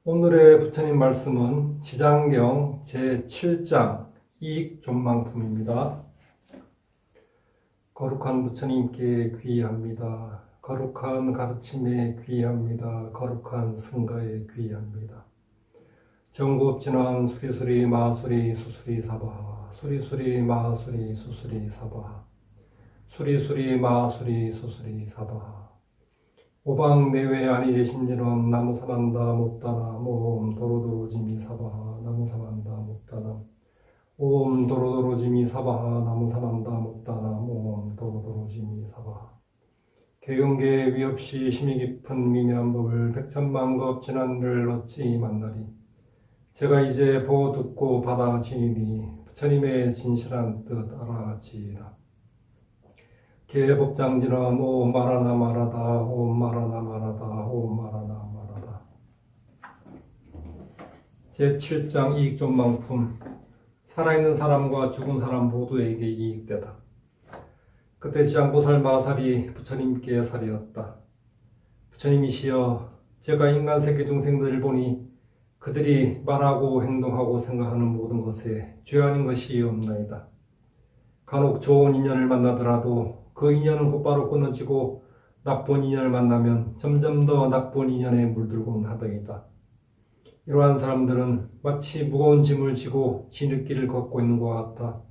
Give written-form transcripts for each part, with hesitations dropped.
오늘의 부처님 말씀은 지장경 제7장 이익존망품입니다. 거룩한 부처님께 귀의합니다. 거룩한 가르침에 귀의합니다. 거룩한 승가에 귀의합니다. 정구업진한 수리수리 마수리 수수리 사바 수리수리 마수리 수수리 사바 수리수리 마수리 수수리 사바 오방 내외 아니 계신지는 나무사만다 못다나 옴 도로도로지미 사바하 나무사만다 못다나 옴 도로도로지미 사바하 나무사만다 못다나 옴 도로도로지미 사바하 개경계 위없이 심히 깊은 미묘한 백천만급 진한들 어찌 만나리 제가 이제 보고 듣고 받아 지니니 부처님의 진실한 뜻 알아지이다. 개법장지는 오 마라나 마라다 오 마라나 마라다 오 마라나 마라다. 제7장 이익존망품. 살아있는 사람과 죽은 사람 모두에게 이익되다. 그때 지장보살 마살이 부처님께 살이었다. 부처님이시여, 제가 인간 세계 중생들을 보니 그들이 말하고 행동하고 생각하는 모든 것에 죄 아닌 것이 없나이다. 간혹 좋은 인연을 만나더라도 그 인연은 곧바로 끊어지고 나쁜 인연을 만나면 점점 더 나쁜 인연에 물들곤 하더이다. 이러한 사람들은 마치 무거운 짐을 지고 지느길을 걷고 있는 것 같아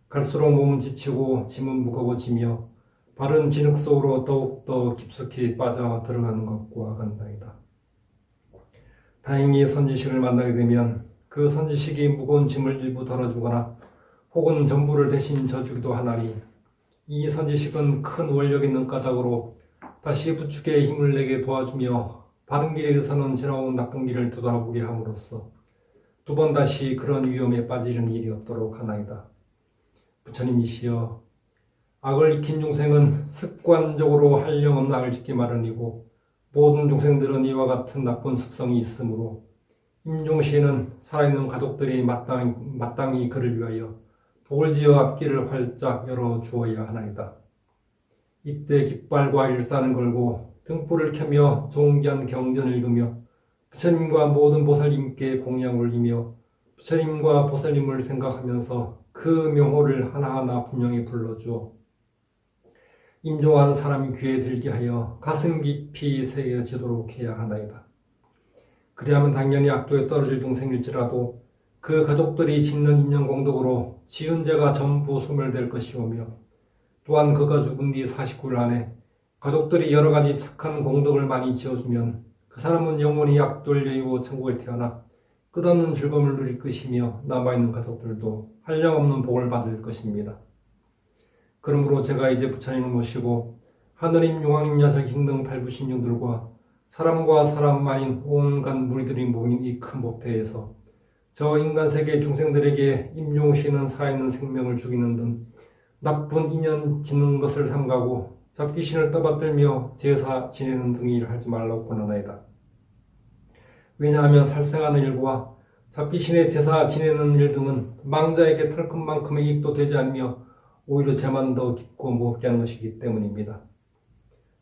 갈수록 몸은 지치고 짐은 무거워지며 발은 진흙 속으로 더욱더 깊숙이 빠져 들어가는 것과 같나이다. 다행히 선지식을 만나게 되면 그 선지식이 무거운 짐을 일부 덜어주거나 혹은 전부를 대신 져주기도 하나니 이 선지식은 큰 원력 있는 까닭으로 다시 부축에 힘을 내게 도와주며 바른 길에 서는 지나온 나쁜 길을 되돌아보게 함으로써 두 번 다시 그런 위험에 빠지는 일이 없도록 하나이다. 부처님이시여, 악을 익힌 중생은 습관적으로 한량없는 악을 짓기 마련이고 모든 중생들은 이와 같은 나쁜 습성이 있으므로 임종시에는 살아있는 가족들이 마땅히 그를 위하여 복을 지어 앞길을 활짝 열어주어야 하나이다. 이때 깃발과 일산을 걸고 등불을 켜며 종기한 경전을 읽으며 부처님과 모든 보살님께 공양을 올리며 부처님과 보살님을 생각하면서 그 명호를 하나하나 분명히 불러주어 임종한 사람이 귀에 들게 하여 가슴 깊이 새겨지도록 해야 하나이다. 그리하면 당연히 악도에 떨어질 중생일지라도 그 가족들이 짓는 인연공덕으로 지은 죄가 전부 소멸될 것이오며 또한 그가 죽은 뒤 49일 안에 가족들이 여러 가지 착한 공덕을 많이 지어주면 그 사람은 영원히 약돌려이고 천국에 태어나 끝없는 즐거움을 누릴 것이며 남아있는 가족들도 한량없는 복을 받을 것입니다. 그러므로 제가 이제 부처님을 모시고 하느님, 용왕님, 야사신 등 8부신령들과 사람과 사람만인 온갖 무리들이 모인 이 큰 법회에서 저 인간세계 중생들에게 임종시는 살아있는 생명을 죽이는 등 나쁜 인연 짓는 것을 삼가고 잡귀신을 떠받들며 제사 지내는 등의 일을 하지 말라고 권하나이다. 왜냐하면 살생하는 일과 잡귀신의 제사 지내는 일 등은 망자에게 털끝만큼의 이익도 되지 않으며 오히려 죄만 더 깊고 무겁게 하는 것이기 때문입니다.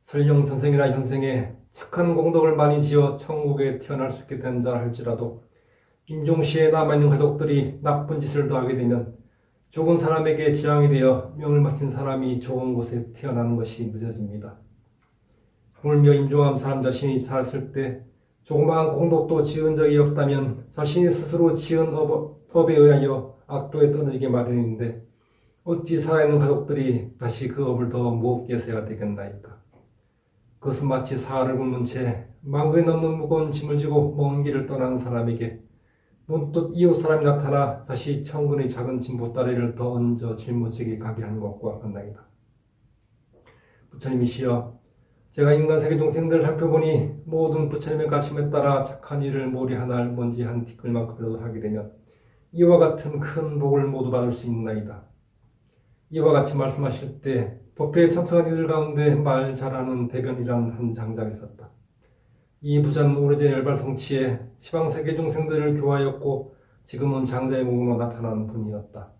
설령 전생이나 현생에 착한 공덕을 많이 지어 천국에 태어날 수 있게 된 자라 할지라도 임종시에 남아있는 가족들이 나쁜 짓을 더하게 되면 죽은 사람에게 지향이 되어 명을 마친 사람이 좋은 곳에 태어나는 것이 늦어집니다. 하물며 임종한 사람 자신이 살았을 때 조그마한 공덕도 지은 적이 없다면 자신이 스스로 지은 업에 의하여 악도에 떨어지게 마련인데 어찌 살아있는 가족들이 다시 그 업을 더 무겁게 세야 되겠나이까. 그것은 마치 사활을 굶는 채 망구에 넘는 무거운 짐을 지고 먼 길을 떠나는 사람에게 문득 이웃 사람이 나타나 다시 천근의 작은 짐 보따리를 더 얹어 짊어지게 가게 하는 것과 같나이다. 부처님이시여, 제가 인간 세계 중생들을 살펴보니 모든 부처님의 가심에 따라 착한 일을 모리 하나를 먼지 한 티끌만큼이라도 하게 되면 이와 같은 큰 복을 모두 받을 수 있나이다. 이와 같이 말씀하실 때 법회에 참석한 이들 가운데 말 잘하는 대변이라는 한 장자가 있었다. 이 부자는 오래전 열발성취에 시방세계 중생들을 교화하였고 지금은 장자의 몸으로 나타나는 분이었다.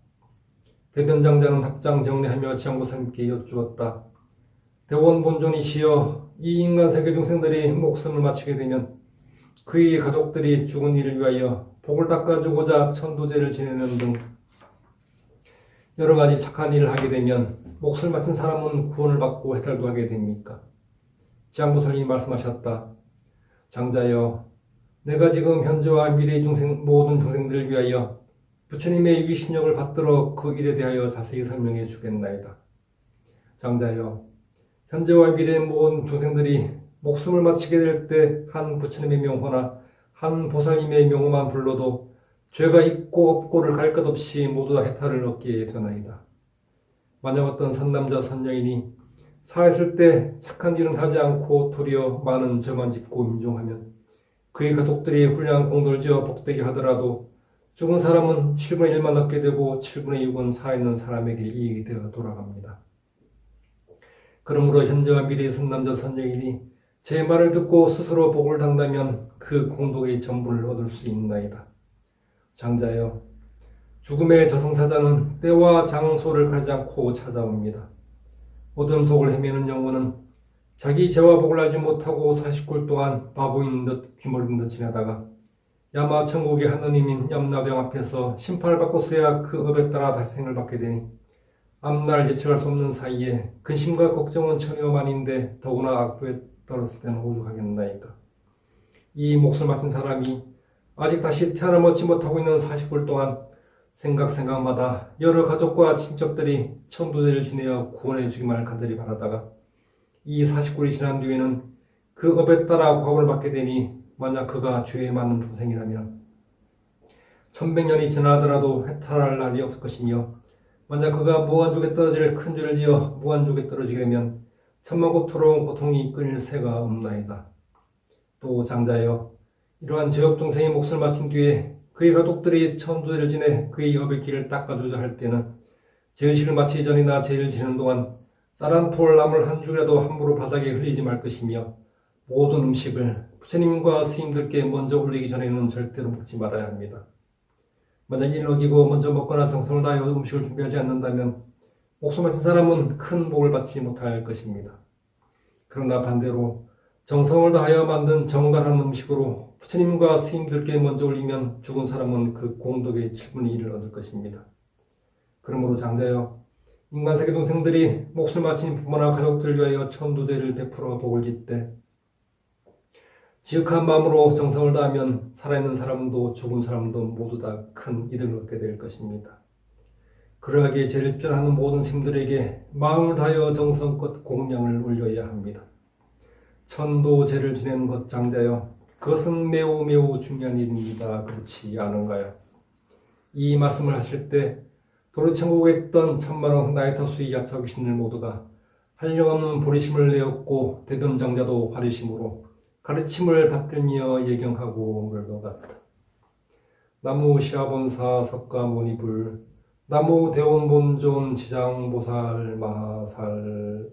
대변 장자는 합장 정리하며 지장보살님께 여쭈었다. 대원 본존이시여, 이 인간 세계 중생들이 목숨을 마치게 되면 그의 가족들이 죽은 이를 위하여 복을 닦아주고자 천도제를 지내는 등 여러 가지 착한 일을 하게 되면 몫을 바친 사람은 구원을 받고 해탈도 하게 됩니까? 지장보살님이 말씀하셨다. 장자여, 내가 지금 현재와 미래의 모든 중생들을 위하여 부처님의 위신력을 받들어 그 일에 대하여 자세히 설명해 주겠나이다. 장자여, 현재와 미래의 모든 중생들이 목숨을 마치게 될 때 한 부처님의 명호나 한 보살님의 명호만 불러도 죄가 있고 없고를 갈 것 없이 모두 다 해탈을 얻게 되나이다. 만약 어떤 선남자 선여인이 살아있을 때 착한 일은 하지 않고 도리어 많은 죄만 짓고 임종하면 그의 가족들이 훌륭한 공덕을 지어 복되게 하더라도 죽은 사람은 7분의 1만 얻게 되고 7분의 6은 살아있는 사람에게 이익이 되어 돌아갑니다. 그러므로 현재와 미래의 선남자 선여인이 제 말을 듣고 스스로 복을 당다면 그 공덕의 전부를 얻을 수 있나이다. 장자여, 죽음의 저승사자는 때와 장소를 가리지 않고 찾아옵니다. 어둠 속을 헤매는 영혼은 자기 죄와 복을 알지 못하고 40굴 동안 바보인 듯 귀머린 듯 지내다가 야마 천국의 하느님인 염라대왕 앞에서 심판을 받고서야 그 업에 따라 다시 생을 받게 되니 앞날 예측할 수 없는 사이에 근심과 걱정은 천여만인데 더구나 악도에 떨었을 때는 오죽하겠나이까. 이 몫을 바친 사람이 아직 다시 태어나 얻지 못하고 있는 40굴 동안 생각마다 여러 가족과 친척들이 천도제를 지내어 구원해 주기만을 간절히 바라다가 이 40굴이 지난 뒤에는 그 업에 따라 과업을 받게 되니 만약 그가 죄에 많은 중생이라면 1100년이 지나더라도 해탈할 날이 없을 것이며 만약 그가 무한족에 떨어질 큰 죄를 지어 무한족에 떨어지게 되면 천만고토로운 고통이 끊일 새가 없나이다. 또 장자여, 이러한 죄업 중생의 몫을 마친 뒤에 그의 가족들이 천도제를 지내 그의 업의 길을 닦아주려 할 때는 제의식을 마치기 전이나 제의를 지는 동안 쌀 한 톨 나물 한 줄이라도 함부로 바닥에 흘리지 말 것이며 모든 음식을 부처님과 스님들께 먼저 올리기 전에는 절대로 먹지 말아야 합니다. 만약 이를 어기고 먼저 먹거나 정성을 다하여 음식을 준비하지 않는다면 목숨 바친 사람은 큰 복을 받지 못할 것입니다. 그러나 반대로 정성을 다하여 만든 정갈한 음식으로 부처님과 스님들께 먼저 올리면 죽은 사람은 그 공덕의 7분의 1을 얻을 것입니다. 그러므로 장자여, 인간세계 동생들이 몫을 바친 부모나 가족들 위하여 천도제를 베풀어 복을 짓되 지극한 마음으로 정성을 다하면 살아있는 사람도 죽은 사람도 모두 다 큰 이득을 얻게 될 것입니다. 그러하기에 죄를 변하는 모든 스님들에게 마음을 다하여 정성껏 공양을 올려야 합니다. 천도제를 지내는 것 장자여, 그것은 매우 매우 중요한 일입니다. 그렇지 않은가요? 이 말씀을 하실 때 도로천국에 있던 천만왕 나이터수의 야차 귀신들 모두가 한량없는 보리심을 내었고 대변장자도 화리심으로 가르침을 받들며 예경하고 물러갔다. 나무 시아본사 석가모니불 나무 대원본존 지장보살 마살